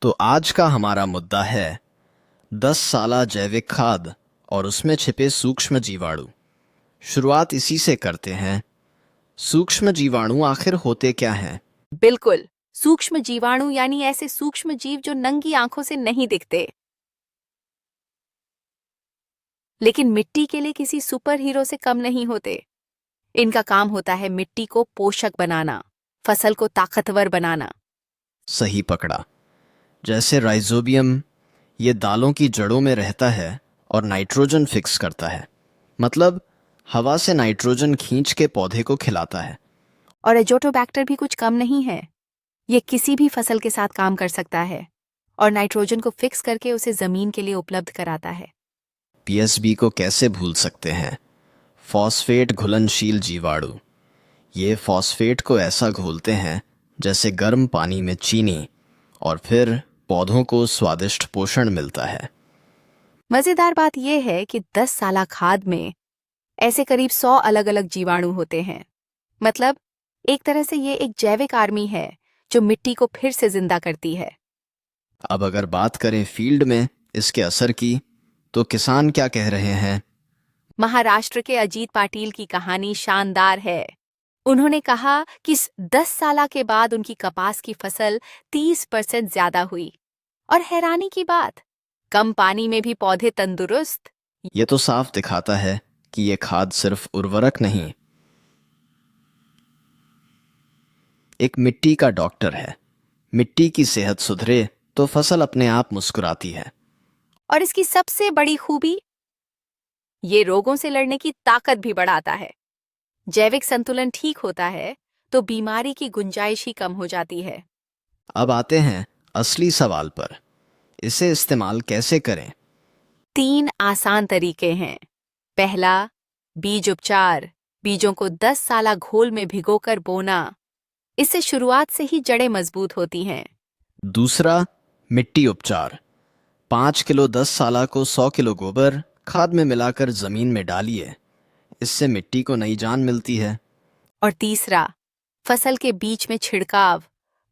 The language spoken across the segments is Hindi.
तो आज का हमारा मुद्दा है 10 साला जैविक खाद और उसमें छिपे सूक्ष्म जीवाणु। शुरुआत इसी से करते हैं। सूक्ष्म जीवाणु आखिर होते क्या हैं? बिल्कुल, सूक्ष्म जीवाणु यानी ऐसे सूक्ष्म जीव जो नंगी आंखों से नहीं दिखते, लेकिन मिट्टी के लिए किसी सुपर हीरो से कम नहीं होते। इनका काम होता है मिट्टी को पोषक बनाना, फसल को ताकतवर बनाना। सही पकड़ा। जैसे राइजोबियम, ये दालों की जड़ों में रहता है और नाइट्रोजन फिक्स करता है, मतलब हवा से नाइट्रोजन खींच के पौधे को खिलाता है। और एजोटोबैक्टर भी कुछ कम नहीं है। ये किसी भी फसल के साथ काम कर सकता है और नाइट्रोजन को फिक्स करके उसे जमीन के लिए उपलब्ध कराता है। पीएसबी को कैसे भूल सकते हैं? फॉस्फेट घुलनशील जीवाणु। ये फॉस्फेट को ऐसा घोलते हैं जैसे गर्म पानी में चीनी, और फिर पौधों को स्वादिष्ट पोषण मिलता है। मजेदार बात यह है कि 10 साला खाद में ऐसे करीब 100 अलग अलग जीवाणु होते हैं। मतलब एक तरह से ये एक जैविक आर्मी है जो मिट्टी को फिर से जिंदा करती है। अब अगर बात करें फील्ड में इसके असर की, तो किसान क्या कह रहे हैं? महाराष्ट्र के अजीत पाटिल की कहानी शानदार है। उन्होंने कहा कि 10 साला के बाद उनकी कपास की फसल 30% ज्यादा हुई। और हैरानी की बात, कम पानी में भी पौधे तंदुरुस्त। ये तो साफ दिखाता है कि ये खाद सिर्फ उर्वरक नहीं, एक मिट्टी का डॉक्टर है। मिट्टी की सेहत सुधरे तो फसल अपने आप मुस्कुराती है। और इसकी सबसे बड़ी खूबी, ये रोगों से लड़ने की ताकत भी बढ़ाता है। जैविक संतुलन ठीक होता है तो बीमारी की गुंजाइश ही कम हो जाती है। अब आते हैं असली सवाल पर। इसे इस्तेमाल कैसे करें? 3 आसान तरीके हैं। पहला, बीज उपचार। बीजों को 10 साला घोल में भिगोकर बोना। इससे शुरुआत से ही जड़ें मजबूत होती हैं। दूसरा, मिट्टी उपचार। 5 किलो 10 साला को 100 किलो गोबर खाद में मिलाकर जमीन में डालिए। इससे मिट्टी को नई जान मिलती है। और तीसरा, फसल के बीच में छिड़काव।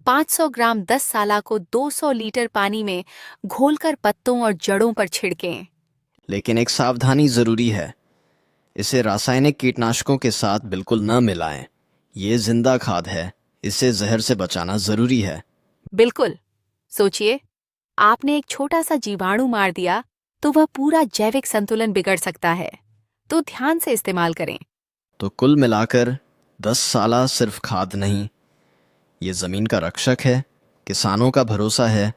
500 ग्राम 10 साला को 200 लीटर पानी में घोलकर पत्तों और जड़ों पर छिड़कें। लेकिन एक सावधानी जरूरी है, इसे रासायनिक कीटनाशकों के साथ बिल्कुल न मिलाएं। ये जिंदा खाद है, इसे जहर से बचाना जरूरी है। बिल्कुल। सोचिए, आपने एक छोटा सा जीवाणु मार दिया तो वह पूरा जैविक संतुलन बिगड़ सकता है। तो ध्यान से इस्तेमाल करें। तो कुल मिलाकर 10 साला सिर्फ खाद नहीं, ये जमीन का रक्षक है, किसानों का भरोसा है